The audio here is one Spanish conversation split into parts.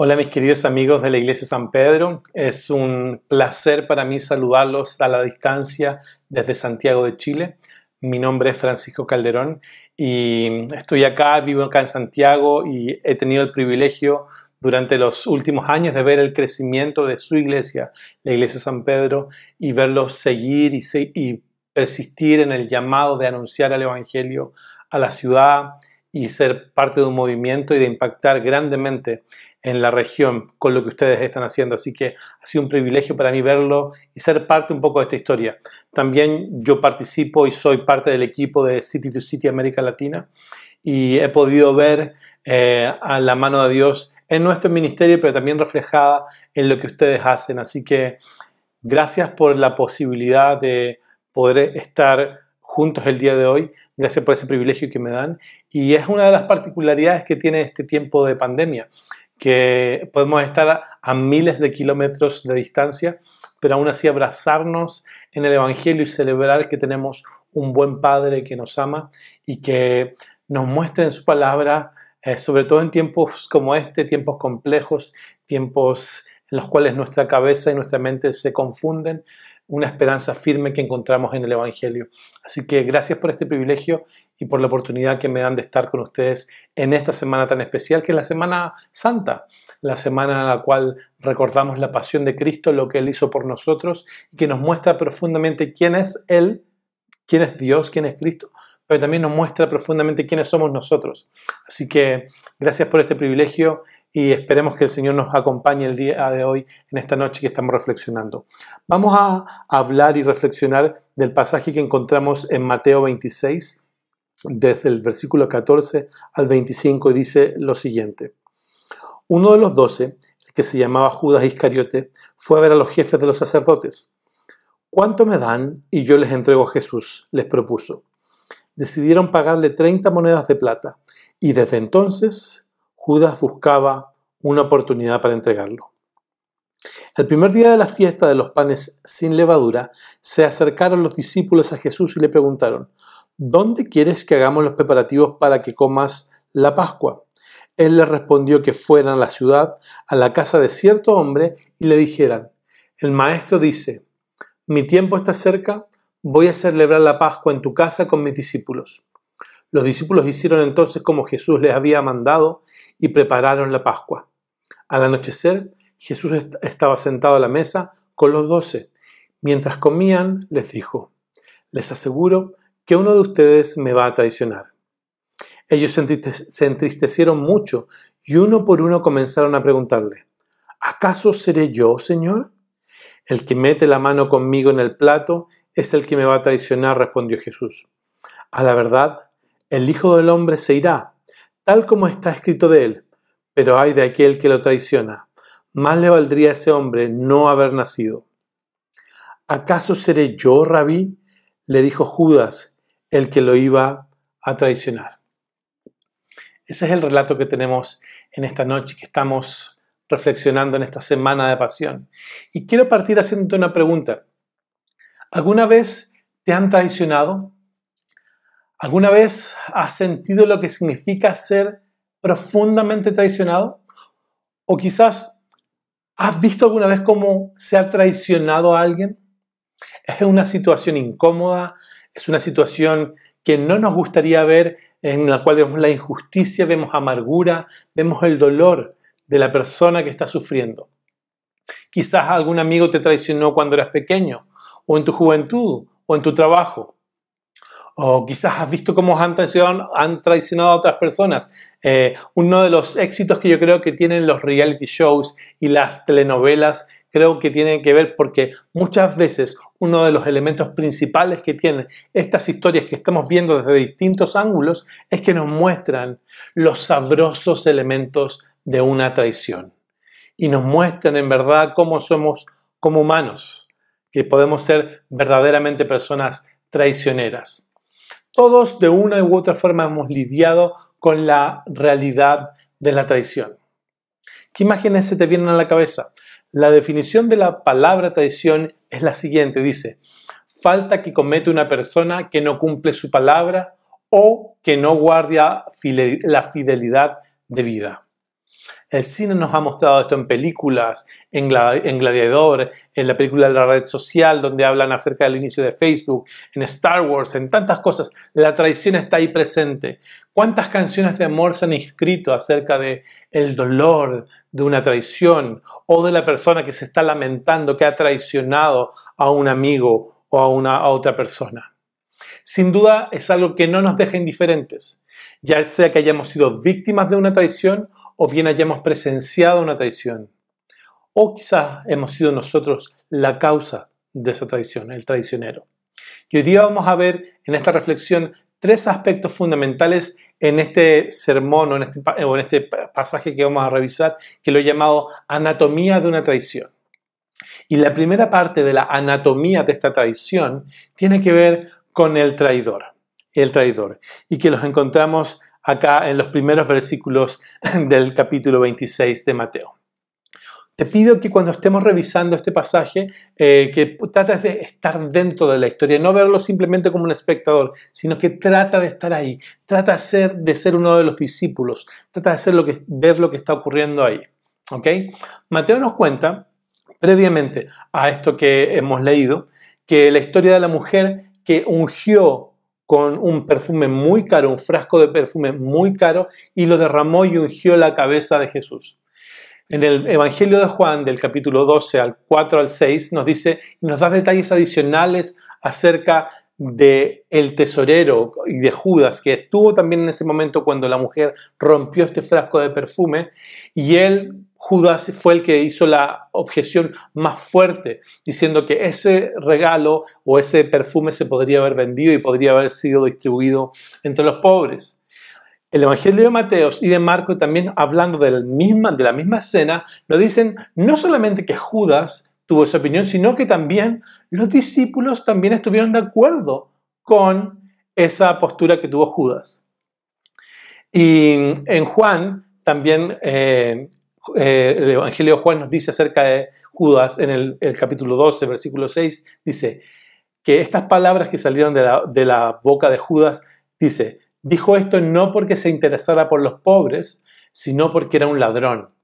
Hola mis queridos amigos de la Iglesia San Pedro, es un placer para mí saludarlos a la distancia desde Santiago de Chile. Mi nombre es Francisco Calderón y estoy acá, vivo acá en Santiago y he tenido el privilegio durante los últimos años de ver el crecimiento de su iglesia, la Iglesia San Pedro, y verlos seguir y persistir en el llamado de anunciar el Evangelio a la ciudad y ser parte de un movimiento y de impactar grandemente en la región con lo que ustedes están haciendo. Así que ha sido un privilegio para mí verlo y ser parte un poco de esta historia. También yo participo y soy parte del equipo de City to City América Latina y he podido ver a la mano de Dios en nuestro ministerio, pero también reflejada en lo que ustedes hacen. Así que gracias por la posibilidad de poder estar juntos el día de hoy. Gracias por ese privilegio que me dan. Y es una de las particularidades que tiene este tiempo de pandemia, que podemos estar a miles de kilómetros de distancia, pero aún así abrazarnos en el Evangelio y celebrar que tenemos un buen Padre que nos ama y que nos muestra en su palabra, sobre todo en tiempos como este, tiempos complejos, tiempos en los cuales nuestra cabeza y nuestra mente se confunden, una esperanza firme que encontramos en el Evangelio. Así que gracias por este privilegio y por la oportunidad que me dan de estar con ustedes en esta semana tan especial, que es la Semana Santa, la semana en la cual recordamos la pasión de Cristo, lo que Él hizo por nosotros, y que nos muestra profundamente quién es Él, quién es Dios, quién es Cristo, pero también nos muestra profundamente quiénes somos nosotros. Así que gracias por este privilegio y esperemos que el Señor nos acompañe el día de hoy, en esta noche que estamos reflexionando. Vamos a hablar y reflexionar del pasaje que encontramos en Mateo 26, desde el versículo 14 al 25, y dice lo siguiente. Uno de los 12, el que se llamaba Judas Iscariote, fue a ver a los jefes de los sacerdotes. ¿Cuánto me dan y yo les entrego a Jesús?, les propuso. Decidieron pagarle 30 monedas de plata y desde entonces Judas buscaba una oportunidad para entregarlo. El primer día de la fiesta de los panes sin levadura, se acercaron los discípulos a Jesús y le preguntaron, ¿dónde quieres que hagamos los preparativos para que comas la Pascua? Él les respondió que fueran a la ciudad, a la casa de cierto hombre, y le dijeran, el maestro dice, mi tiempo está cerca, voy a celebrar la Pascua en tu casa con mis discípulos. Los discípulos hicieron entonces como Jesús les había mandado y prepararon la Pascua. Al anochecer, Jesús estaba sentado a la mesa con los 12. Mientras comían, les dijo, les aseguro que uno de ustedes me va a traicionar. Ellos se entristecieron mucho y uno por uno comenzaron a preguntarle, ¿acaso seré yo, Señor? El que mete la mano conmigo en el plato es el que me va a traicionar, respondió Jesús. A la verdad, el Hijo del Hombre se irá, tal como está escrito de él, pero ay de aquel que lo traiciona. Más le valdría a ese hombre no haber nacido. ¿Acaso seré yo, Rabí?, le dijo Judas, el que lo iba a traicionar. Ese es el relato que tenemos en esta noche, que estamos reflexionando en esta semana de pasión. Y quiero partir haciéndote una pregunta. ¿Alguna vez te han traicionado? ¿Alguna vez has sentido lo que significa ser profundamente traicionado? ¿O quizás has visto alguna vez cómo se ha traicionado a alguien? Es una situación incómoda, es una situación que no nos gustaría ver, en la cual vemos la injusticia, vemos amargura, vemos el dolor de la persona que está sufriendo. Quizás algún amigo te traicionó cuando eras pequeño, o en tu juventud, o en tu trabajo. O quizás has visto cómo han traicionado a otras personas. Uno de los éxitos que yo creo que tienen los reality shows y las telenovelas, creo que tienen que ver porque muchas veces uno de los elementos principales que tienen estas historias que estamos viendo desde distintos ángulos es que nos muestran los sabrosos elementos de una traición. Y nos muestran en verdad cómo somos como humanos, que podemos ser verdaderamente personas traicioneras. Todos de una u otra forma hemos lidiado con la realidad de la traición. ¿Qué imágenes se te vienen a la cabeza? La definición de la palabra traición es la siguiente, dice, falta que comete una persona que no cumple su palabra o que no guarda la fidelidad de vida. El cine nos ha mostrado esto en películas, en Gladiador, en la película de la red social, donde hablan acerca del inicio de Facebook, en Star Wars, en tantas cosas. La traición está ahí presente. ¿Cuántas canciones de amor se han escrito acerca de el dolor de una traición o de la persona que se está lamentando que ha traicionado a un amigo o a otra persona? Sin duda es algo que no nos deja indiferentes, ya sea que hayamos sido víctimas de una traición o bien hayamos presenciado una traición. O quizás hemos sido nosotros la causa de esa traición, el traicionero. Y hoy día vamos a ver en esta reflexión 3 aspectos fundamentales en este sermón o en este pasaje que vamos a revisar, que lo he llamado anatomía de una traición. Y la primera parte de la anatomía de esta traición tiene que ver con el traidor, y que los encontramos acá en los primeros versículos del capítulo 26 de Mateo. Te pido que cuando estemos revisando este pasaje, que trates de estar dentro de la historia, no verlo simplemente como un espectador, sino que trata de estar ahí, trata de ser uno de los discípulos, trata de ver lo que está ocurriendo ahí. ¿Ok? Mateo nos cuenta, previamente a esto que hemos leído, que la historia de la mujer que ungió con un perfume muy caro, un frasco de perfume muy caro, y lo derramó y ungió la cabeza de Jesús. En el Evangelio de Juan, del capítulo 12 al 4 al 6, nos da detalles adicionales acerca del tesorero y de Judas, que estuvo también en ese momento cuando la mujer rompió este frasco de perfume, y Judas fue el que hizo la objeción más fuerte, diciendo que ese regalo o ese perfume se podría haber vendido y podría haber sido distribuido entre los pobres. El Evangelio de Mateo y de Marcos, también hablando de la misma escena, nos dicen no solamente que Judas tuvo esa opinión, sino que también los discípulos también estuvieron de acuerdo con esa postura que tuvo Judas. Y en Juan también... el Evangelio de Juan nos dice acerca de Judas en el capítulo 12, versículo 6, dice que estas palabras que salieron de la boca de Judas, dijo esto no porque se interesara por los pobres, sino porque era un ladrón.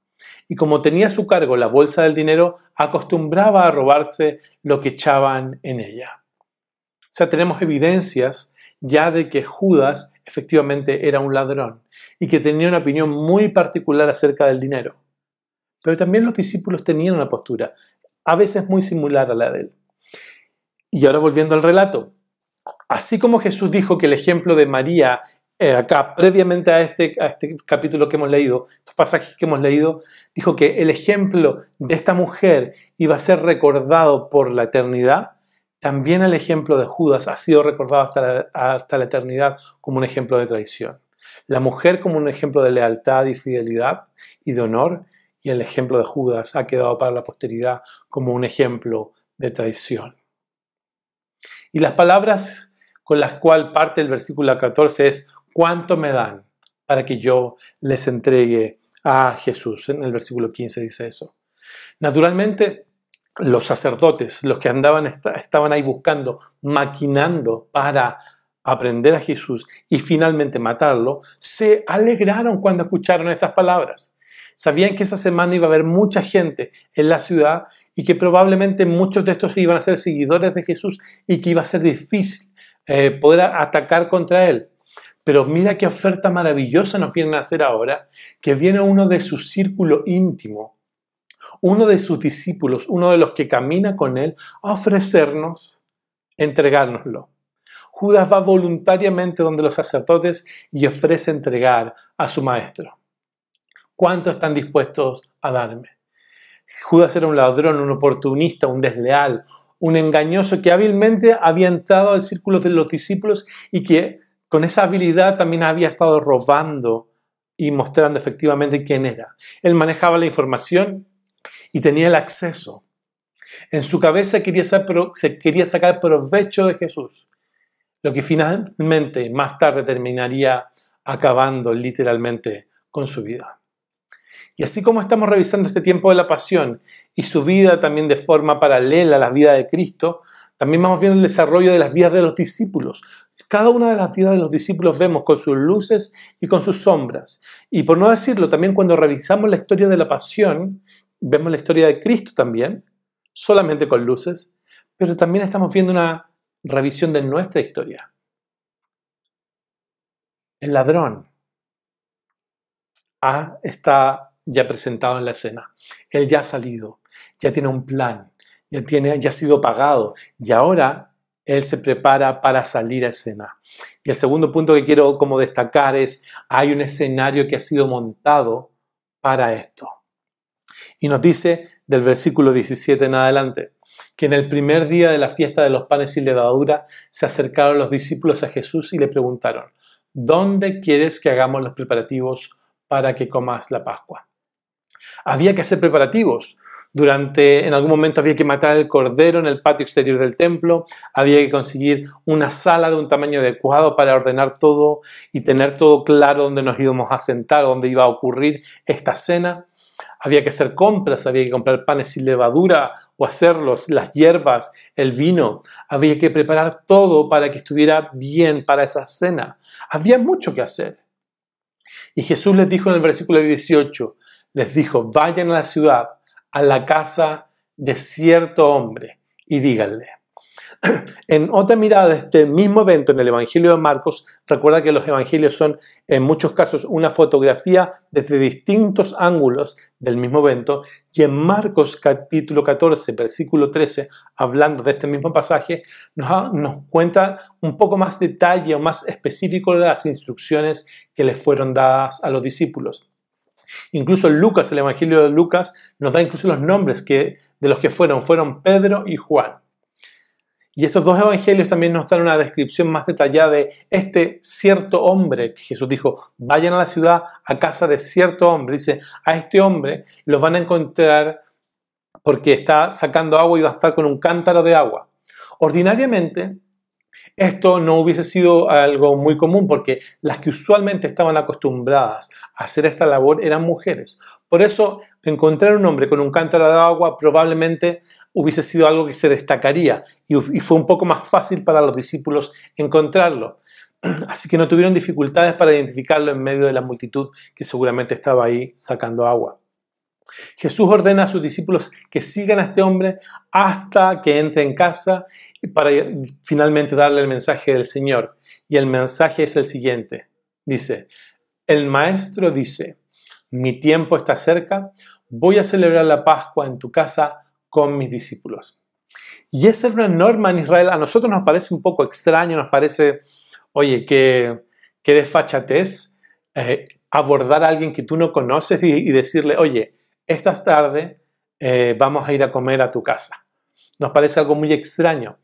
Y como tenía a su cargo la bolsa del dinero, acostumbraba a robarse lo que echaban en ella. O sea, tenemos evidencias ya de que Judas efectivamente era un ladrón y que tenía una opinión muy particular acerca del dinero. Pero también los discípulos tenían una postura, a veces muy similar a la de él. Y ahora volviendo al relato, así como Jesús dijo que el ejemplo de María, acá previamente a este capítulo que hemos leído, estos pasajes que hemos leído, dijo que el ejemplo de esta mujer iba a ser recordado por la eternidad, también el ejemplo de Judas ha sido recordado hasta la eternidad como un ejemplo de traición. La mujer como un ejemplo de lealtad y fidelidad y de honor, y el ejemplo de Judas ha quedado para la posteridad como un ejemplo de traición. Y las palabras con las cuales parte el versículo 14 es ¿cuánto me dan para que yo les entregue a Jesús? En el versículo 15 dice eso. Naturalmente, los sacerdotes, los que estaban ahí buscando, maquinando para aprender a Jesús y finalmente matarlo, se alegraron cuando escucharon estas palabras. Sabían que esa semana iba a haber mucha gente en la ciudad y que probablemente muchos de estos iban a ser seguidores de Jesús y que iba a ser difícil poder atacar contra él. Pero mira qué oferta maravillosa nos vienen a hacer ahora, que viene uno de su círculo íntimo, uno de sus discípulos, uno de los que camina con él, a ofrecernos, entregárnoslo. Judas va voluntariamente donde los sacerdotes y ofrece entregar a su maestro. ¿Cuánto están dispuestos a darme? Judas era un ladrón, un oportunista, un desleal, un engañoso que hábilmente había entrado al círculo de los discípulos y que con esa habilidad también había estado robando y mostrando efectivamente quién era. Él manejaba la información y tenía el acceso. En su cabeza se quería sacar provecho de Jesús, lo que finalmente más tarde terminaría acabando literalmente con su vida. Y así como estamos revisando este tiempo de la pasión y su vida también de forma paralela a la vida de Cristo, también vamos viendo el desarrollo de las vidas de los discípulos, Cada una de las vidas de los discípulos vemos con sus luces y con sus sombras. Y por no decirlo, también cuando revisamos la historia de la pasión, vemos la historia de Cristo también, solamente con luces, pero también estamos viendo una revisión de nuestra historia. El ladrón está ya presentado en la escena. Él ya ha salido, ya tiene un plan, ya ha sido pagado y ahora él se prepara para salir a escena. Y el segundo punto que quiero como destacar es, hay un escenario que ha sido montado para esto. Y nos dice del versículo 17 en adelante, que en el primer día de la fiesta de los panes sin levadura se acercaron los discípulos a Jesús y le preguntaron, ¿dónde quieres que hagamos los preparativos para que comas la Pascua? Había que hacer preparativos. En algún momento había que matar el cordero en el patio exterior del templo, había que conseguir una sala de un tamaño adecuado para ordenar todo y tener todo claro dónde nos íbamos a sentar, dónde iba a ocurrir esta cena. Había que hacer compras, había que comprar panes sin levadura o hacerlos, las hierbas, el vino. Había que preparar todo para que estuviera bien para esa cena. Había mucho que hacer. Y Jesús les dijo en el versículo 18, les dijo, vayan a la ciudad, a la casa de cierto hombre y díganle. En otra mirada de este mismo evento en el Evangelio de Marcos, recuerda que los evangelios son en muchos casos una fotografía desde distintos ángulos del mismo evento, y en Marcos capítulo 14, versículo 13, hablando de este mismo pasaje, nos cuenta un poco más detalle o más específico de las instrucciones que les fueron dadas a los discípulos. Incluso Lucas, el Evangelio de Lucas, nos da incluso los nombres de los que fueron Pedro y Juan. Y estos dos evangelios también nos dan una descripción más detallada de este cierto hombre que Jesús dijo, vayan a la ciudad, a casa de cierto hombre. Dice, a este hombre lo van a encontrar porque está sacando agua y va a estar con un cántaro de agua. Ordinariamente, esto no hubiese sido algo muy común porque las que usualmente estaban acostumbradas a hacer esta labor eran mujeres. Por eso, encontrar un hombre con un cántaro de agua probablemente hubiese sido algo que se destacaría y fue un poco más fácil para los discípulos encontrarlo. Así que no tuvieron dificultades para identificarlo en medio de la multitud que seguramente estaba ahí sacando agua. Jesús ordena a sus discípulos que sigan a este hombre hasta que entre en casa para finalmente darle el mensaje del Señor. Y el mensaje es el siguiente. Dice, el maestro dice, mi tiempo está cerca, voy a celebrar la Pascua en tu casa con mis discípulos. Y esa es una norma en Israel. A nosotros nos parece un poco extraño, nos parece, oye, qué desfachatez abordar a alguien que tú no conoces y decirle, oye, esta tarde vamos a ir a comer a tu casa. Nos parece algo muy extraño.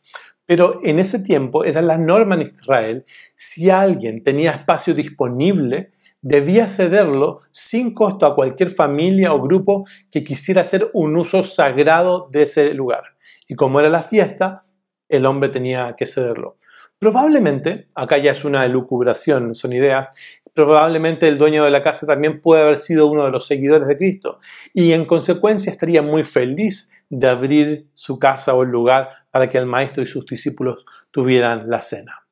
Pero en ese tiempo era la norma en Israel. Si alguien tenía espacio disponible, debía cederlo sin costo a cualquier familia o grupo que quisiera hacer un uso sagrado de ese lugar. Y como era la fiesta, el hombre tenía que cederlo. Probablemente, acá ya es una elucubración, son ideas, probablemente el dueño de la casa también puede haber sido uno de los seguidores de Cristo y en consecuencia estaría muy feliz de abrir su casa o el lugar para que el maestro y sus discípulos tuvieran la cena.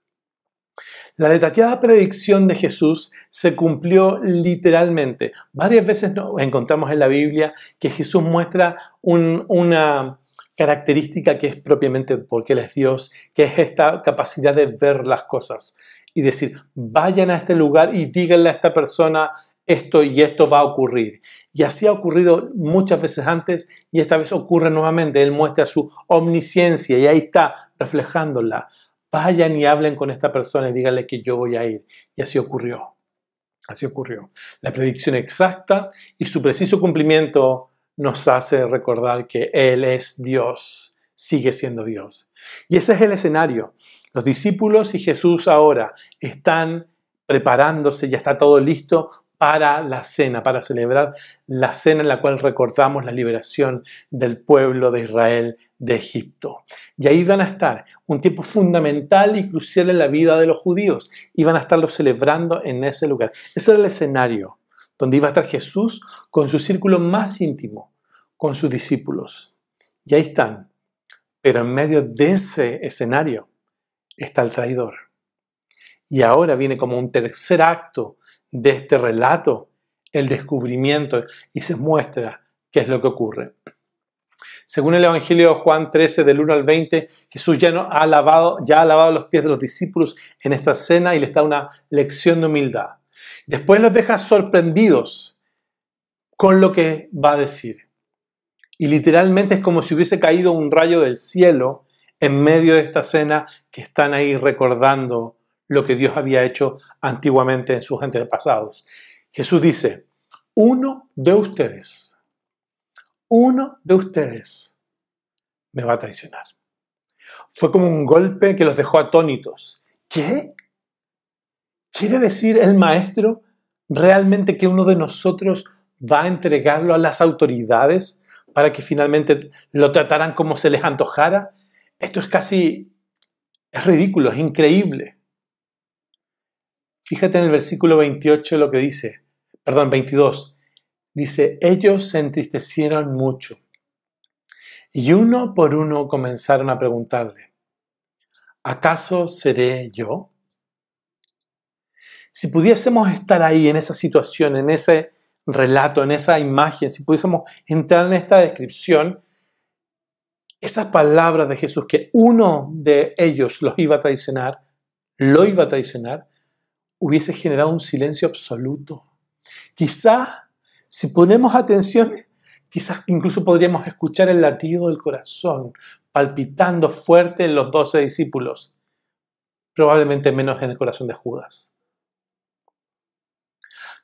La detallada predicción de Jesús se cumplió literalmente. Varias veces nos encontramos en la Biblia que Jesús muestra una característica que es propiamente porque Él es Dios, que es esta capacidad de ver las cosas y decir, vayan a este lugar y díganle a esta persona esto y esto va a ocurrir. Y así ha ocurrido muchas veces antes y esta vez ocurre nuevamente. Él muestra su omnisciencia y ahí está reflejándola. Vayan y hablen con esta persona y díganle que yo voy a ir. Y así ocurrió. Así ocurrió. La predicción exacta y su preciso cumplimiento nos hace recordar que Él es Dios, sigue siendo Dios. Y ese es el escenario. Los discípulos y Jesús ahora están preparándose, ya está todo listo para la cena, para celebrar la cena en la cual recordamos la liberación del pueblo de Israel de Egipto. Y ahí van a estar un tiempo fundamental y crucial en la vida de los judíos y van a estarlo celebrando en ese lugar. Ese era el escenario donde iba a estar Jesús con su círculo más íntimo, con sus discípulos. Y ahí están. Pero en medio de ese escenario está el traidor. Y ahora viene como un tercer acto de este relato, el descubrimiento, y se muestra qué es lo que ocurre. Según el Evangelio de Juan 13, del 1 al 20, Jesús ya ha lavado los pies de los discípulos en esta cena y les da una lección de humildad. Después los deja sorprendidos con lo que va a decir. Y literalmente es como si hubiese caído un rayo del cielo en medio de esta cena que están ahí recordando lo que Dios había hecho antiguamente en sus antepasados. Jesús dice, uno de ustedes me va a traicionar. Fue como un golpe que los dejó atónitos. ¿Qué? ¿Quiere decir el maestro realmente que uno de nosotros va a entregarlo a las autoridades para que finalmente lo trataran como se les antojara? Esto es ridículo, es increíble. Fíjate en el versículo 28 lo que dice, 22. Dice, ellos se entristecieron mucho y uno por uno comenzaron a preguntarle, ¿acaso seré yo? Si pudiésemos estar ahí en esa situación, en ese relato, en esa imagen, si pudiésemos entrar en esta descripción, esas palabras de Jesús que uno de ellos lo iba a traicionar, hubiese generado un silencio absoluto. Quizás, si ponemos atención, quizás incluso podríamos escuchar el latido del corazón palpitando fuerte en los 12 discípulos, probablemente menos en el corazón de Judas.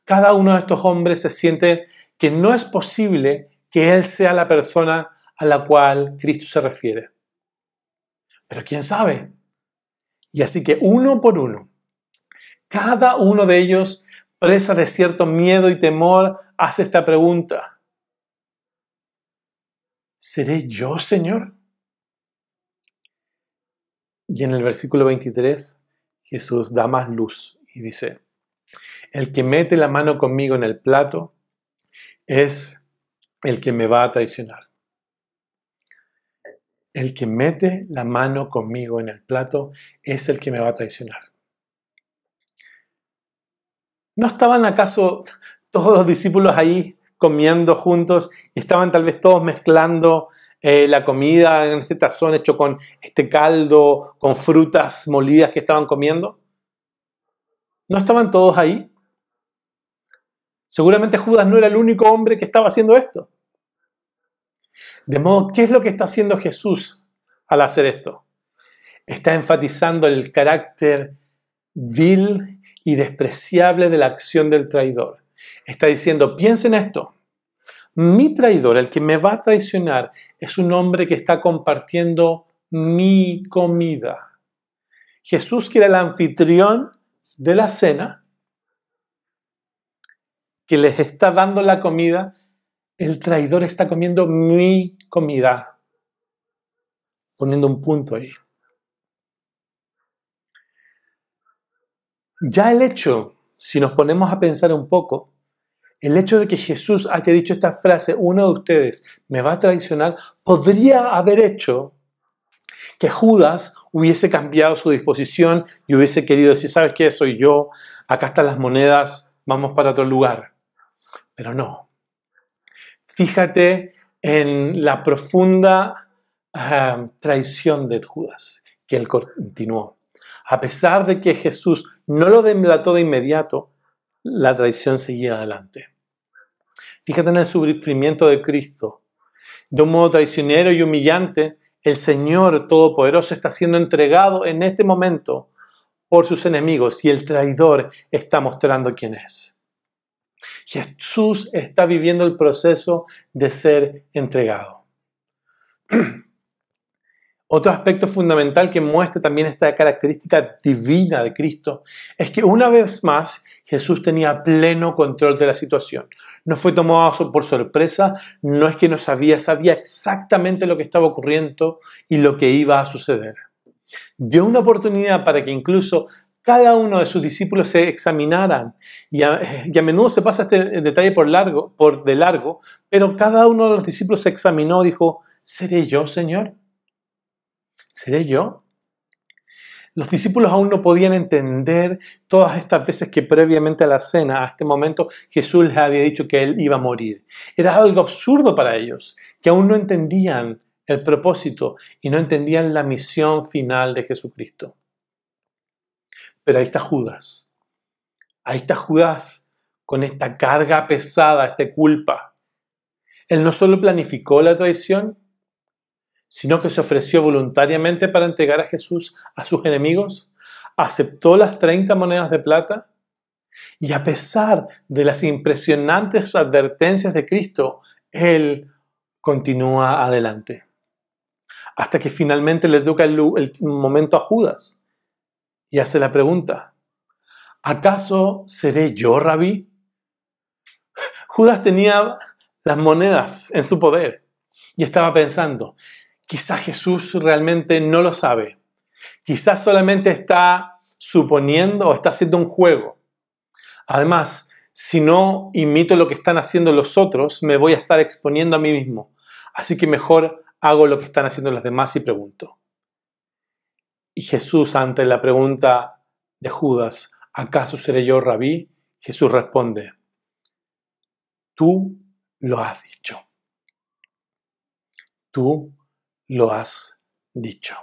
Cada uno de estos hombres se siente que no es posible que él sea la persona a la cual Cristo se refiere. Pero quién sabe. Y así que uno por uno, cada uno de ellos, presa de cierto miedo y temor, hace esta pregunta. ¿Seré yo, Señor? Y en el versículo 23, Jesús da más luz y dice, el que mete la mano conmigo en el plato es el que me va a traicionar. El que mete la mano conmigo en el plato es el que me va a traicionar. ¿No estaban acaso todos los discípulos ahí comiendo juntos y estaban tal vez todos mezclando la comida en este tazón hecho con este caldo, con frutas molidas que estaban comiendo? ¿No estaban todos ahí? Seguramente Judas no era el único hombre que estaba haciendo esto. De modo, ¿qué es lo que está haciendo Jesús al hacer esto? Está enfatizando el carácter vil y despreciable de la acción del traidor. Está diciendo, piensen esto. Mi traidor, el que me va a traicionar, es un hombre que está compartiendo mi comida. Jesús, que era el anfitrión de la cena, que les está dando la comida, el traidor está comiendo mi comida. Poniendo un punto ahí. Ya el hecho, si nos ponemos a pensar un poco, el hecho de que Jesús haya dicho esta frase, uno de ustedes me va a traicionar, podría haber hecho que Judas hubiese cambiado su disposición y hubiese querido decir, ¿sabes qué? Soy yo, acá están las monedas, vamos para otro lugar. Pero no. Fíjate en la profunda traición de Judas, que él continuó. A pesar de que Jesús no lo delató de inmediato, la traición seguía adelante. Fíjate en el sufrimiento de Cristo. De un modo traicionero y humillante, el Señor Todopoderoso está siendo entregado en este momento por sus enemigos y el traidor está mostrando quién es. Jesús está viviendo el proceso de ser entregado. Otro aspecto fundamental que muestra también esta característica divina de Cristo es que una vez más Jesús tenía pleno control de la situación. No fue tomado por sorpresa, no es que no sabía exactamente lo que estaba ocurriendo y lo que iba a suceder. Dio una oportunidad para que incluso cada uno de sus discípulos se examinaran y a menudo se pasa este detalle por de largo, pero cada uno de los discípulos se examinó y dijo, ¿seré yo, Señor? ¿Seré yo? Los discípulos aún no podían entender todas estas veces que previamente a la cena, a este momento, Jesús les había dicho que Él iba a morir. Era algo absurdo para ellos, que aún no entendían el propósito y no entendían la misión final de Jesucristo. Pero ahí está Judas. Ahí está Judas con esta carga pesada, esta culpa. Él no solo planificó la traición, sino que se ofreció voluntariamente para entregar a Jesús a sus enemigos, aceptó las 30 monedas de plata y a pesar de las impresionantes advertencias de Cristo, Él continúa adelante. Hasta que finalmente le toca el momento a Judas y hace la pregunta: ¿acaso seré yo, Rabí? Judas tenía las monedas en su poder y estaba pensando: quizás Jesús realmente no lo sabe. Quizás solamente está suponiendo o está haciendo un juego. Además, si no imito lo que están haciendo los otros, me voy a estar exponiendo a mí mismo. Así que mejor hago lo que están haciendo los demás y pregunto. Y Jesús, ante la pregunta de Judas, ¿acaso seré yo, Rabí? Jesús responde: tú lo has dicho. Tú lo has dicho.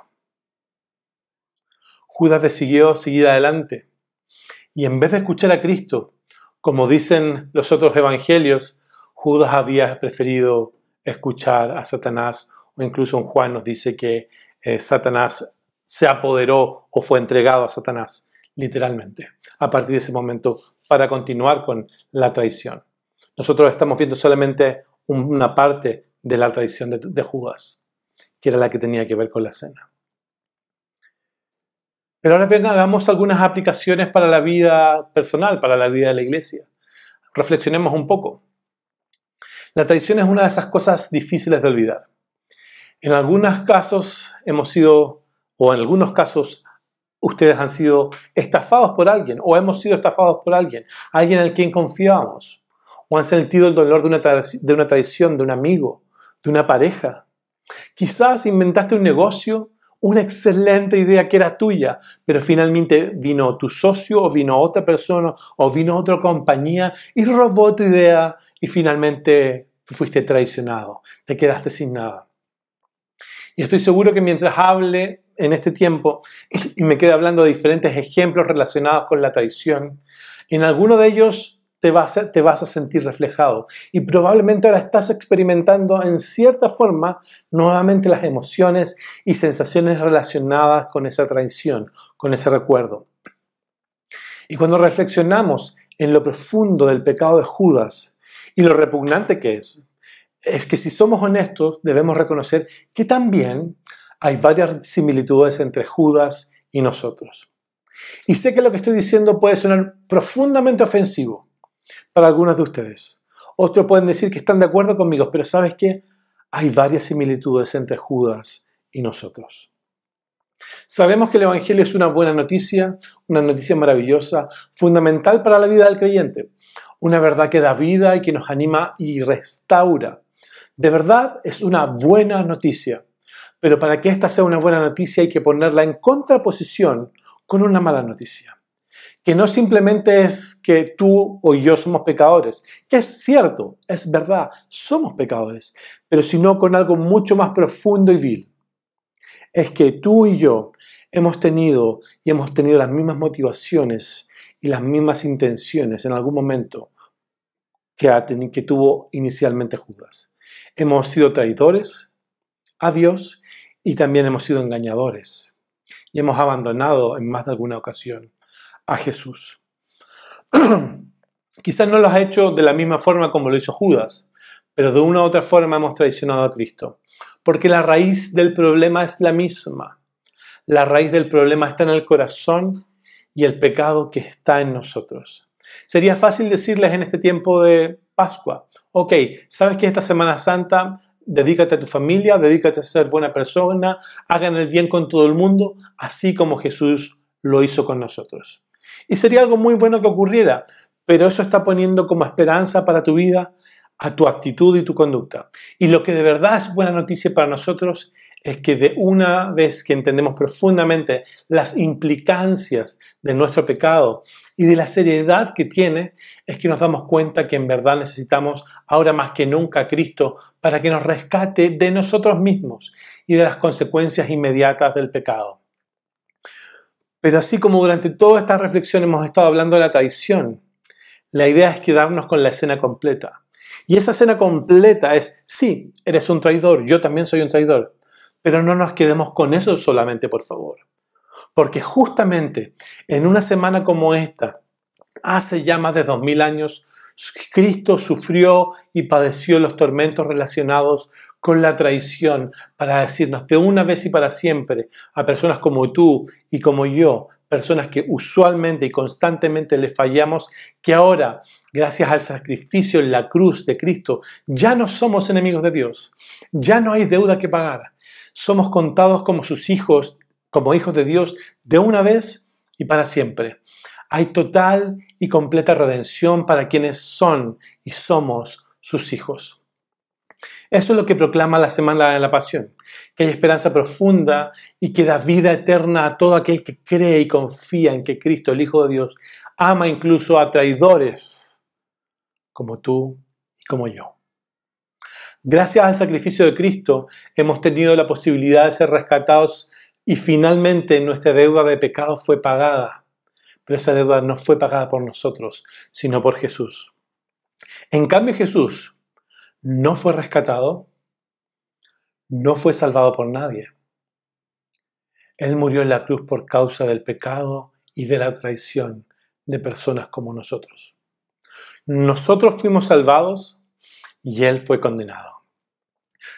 Judas decidió seguir adelante y en vez de escuchar a Cristo, como dicen los otros evangelios, Judas había preferido escuchar a Satanás, o incluso en Juan nos dice que Satanás se apoderó o fue entregado a Satanás, literalmente, a partir de ese momento para continuar con la traición. Nosotros estamos viendo solamente una parte de la traición de Judas, que era la que tenía que ver con la cena. Pero ahora hagamos algunas aplicaciones para la vida personal, para la vida de la iglesia. Reflexionemos un poco. La traición es una de esas cosas difíciles de olvidar. En algunos casos ustedes han sido estafados por alguien, o hemos sido estafados por alguien en el quien confiábamos, o han sentido el dolor de una traición, de un amigo, de una pareja. Quizás inventaste un negocio, una excelente idea que era tuya, pero finalmente vino tu socio o vino otra persona o vino otra compañía y robó tu idea y finalmente tú fuiste traicionado, te quedaste sin nada. Y estoy seguro que mientras hable en este tiempo y me quede hablando de diferentes ejemplos relacionados con la traición, en alguno de ellos te vas a sentir reflejado y probablemente ahora estás experimentando en cierta forma nuevamente las emociones y sensaciones relacionadas con esa traición, con ese recuerdo. Y cuando reflexionamos en lo profundo del pecado de Judas y lo repugnante que es que si somos honestos debemos reconocer que también hay varias similitudes entre Judas y nosotros. Y sé que lo que estoy diciendo puede sonar profundamente ofensivo para algunos de ustedes. Otros pueden decir que están de acuerdo conmigo, pero ¿sabes qué? Hay varias similitudes entre Judas y nosotros. Sabemos que el Evangelio es una buena noticia, una noticia maravillosa, fundamental para la vida del creyente. Una verdad que da vida y que nos anima y restaura. De verdad es una buena noticia. Pero para que esta sea una buena noticia hay que ponerla en contraposición con una mala noticia. Que no simplemente es que tú o yo somos pecadores, que es cierto, es verdad, somos pecadores, pero sino con algo mucho más profundo y vil. Es que tú y yo hemos tenido las mismas motivaciones y las mismas intenciones en algún momento que tuvo inicialmente Judas. Hemos sido traidores a Dios y también hemos sido engañadores y hemos abandonado en más de alguna ocasión a Jesús. Quizás no lo has hecho de la misma forma como lo hizo Judas, pero de una u otra forma hemos traicionado a Cristo. Porque la raíz del problema es la misma. La raíz del problema está en el corazón y el pecado que está en nosotros. Sería fácil decirles en este tiempo de Pascua: ok, sabes que esta Semana Santa dedícate a tu familia, dedícate a ser buena persona, hagan el bien con todo el mundo, así como Jesús lo hizo con nosotros. Y sería algo muy bueno que ocurriera, pero eso está poniendo como esperanza para tu vida a tu actitud y tu conducta. Y lo que de verdad es buena noticia para nosotros es que de una vez que entendemos profundamente las implicancias de nuestro pecado y de la seriedad que tiene, es que nos damos cuenta que en verdad necesitamos ahora más que nunca a Cristo para que nos rescate de nosotros mismos y de las consecuencias inmediatas del pecado. Pero así como durante toda esta reflexión hemos estado hablando de la traición, la idea es quedarnos con la escena completa. Y esa escena completa es, sí, eres un traidor, yo también soy un traidor, pero no nos quedemos con eso solamente, por favor. Porque justamente en una semana como esta, hace ya más de 2000 años, Cristo sufrió y padeció los tormentos relacionados con la traición para decirnos de una vez y para siempre a personas como tú y como yo, personas que usualmente y constantemente le fallamos, que ahora, gracias al sacrificio en la cruz de Cristo, ya no somos enemigos de Dios, ya no hay deuda que pagar, somos contados como sus hijos, como hijos de Dios, de una vez y para siempre. Hay total y completa redención para quienes son y somos sus hijos. Eso es lo que proclama la Semana de la Pasión, que hay esperanza profunda y que da vida eterna a todo aquel que cree y confía en que Cristo, el Hijo de Dios, ama incluso a traidores como tú y como yo. Gracias al sacrificio de Cristo hemos tenido la posibilidad de ser rescatados y finalmente nuestra deuda de pecado fue pagada. Pero esa deuda no fue pagada por nosotros, sino por Jesús. En cambio, Jesús no fue rescatado, no fue salvado por nadie. Él murió en la cruz por causa del pecado y de la traición de personas como nosotros. Nosotros fuimos salvados y Él fue condenado.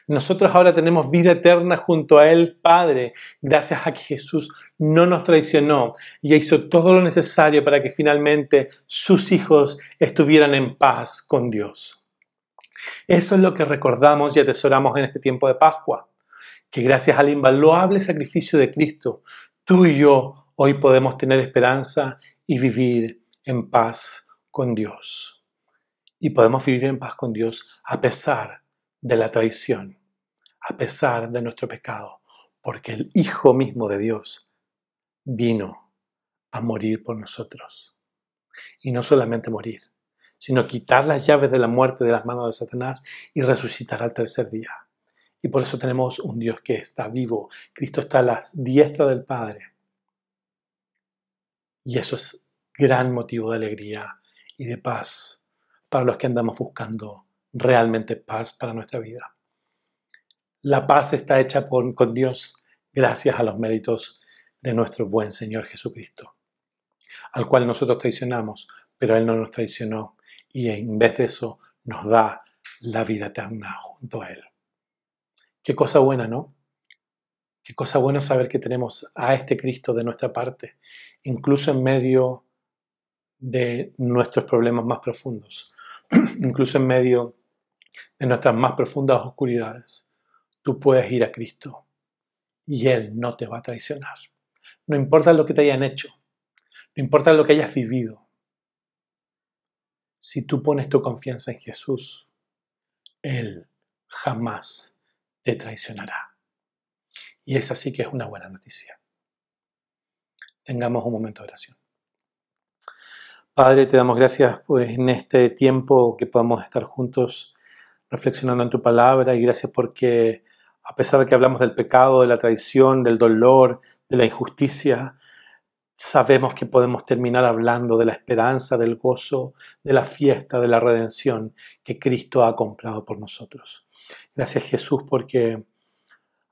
Nosotros ahora tenemos vida eterna junto a Él, Padre, gracias a que Jesús no nos traicionó y hizo todo lo necesario para que finalmente sus hijos estuvieran en paz con Dios. Eso es lo que recordamos y atesoramos en este tiempo de Pascua, que gracias al invaluable sacrificio de Cristo, tú y yo hoy podemos tener esperanza y vivir en paz con Dios. Y podemos vivir en paz con Dios a pesar de la traición, a pesar de nuestro pecado, porque el Hijo mismo de Dios vino a morir por nosotros. Y no solamente morir, sino quitar las llaves de la muerte de las manos de Satanás y resucitar al tercer día. Y por eso tenemos un Dios que está vivo. Cristo está a la diestra del Padre. Y eso es gran motivo de alegría y de paz para los que andamos buscando realmente paz para nuestra vida. La paz está hecha con Dios gracias a los méritos de nuestro buen Señor Jesucristo, al cual nosotros traicionamos, pero Él no nos traicionó y en vez de eso nos da la vida eterna junto a Él. Qué cosa buena, ¿no? Qué cosa buena saber que tenemos a este Cristo de nuestra parte, incluso en medio de nuestros problemas más profundos, incluso en medio de nuestras más profundas oscuridades. Tú puedes ir a Cristo y Él no te va a traicionar. No importa lo que te hayan hecho, no importa lo que hayas vivido. Si tú pones tu confianza en Jesús, Él jamás te traicionará. Y esa sí que es una buena noticia. Tengamos un momento de oración. Padre, te damos gracias pues, en este tiempo que podamos estar juntos reflexionando en tu palabra y gracias porque a pesar de que hablamos del pecado, de la traición, del dolor, de la injusticia, sabemos que podemos terminar hablando de la esperanza, del gozo, de la fiesta, de la redención que Cristo ha comprado por nosotros. Gracias Jesús porque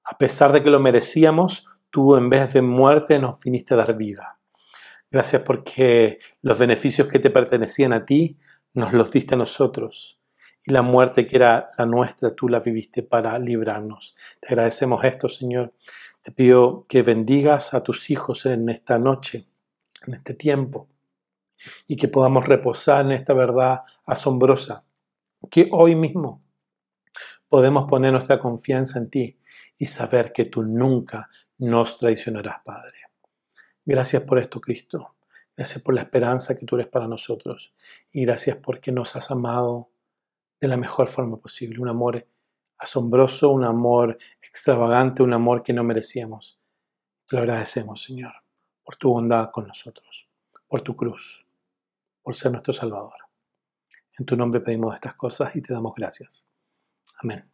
a pesar de que lo merecíamos, tú en vez de muerte nos viniste a dar vida. Gracias porque los beneficios que te pertenecían a ti nos los diste a nosotros. Y la muerte que era la nuestra, tú la viviste para librarnos. Te agradecemos esto, Señor. Te pido que bendigas a tus hijos en esta noche, en este tiempo, y que podamos reposar en esta verdad asombrosa, que hoy mismo podemos poner nuestra confianza en ti y saber que tú nunca nos traicionarás, Padre. Gracias por esto, Cristo. Gracias por la esperanza que tú eres para nosotros. Y gracias porque nos has amado de la mejor forma posible. Un amor asombroso, un amor extravagante, un amor que no merecíamos. Te lo agradecemos, Señor, por tu bondad con nosotros, por tu cruz, por ser nuestro Salvador. En tu nombre pedimos estas cosas y te damos gracias. Amén.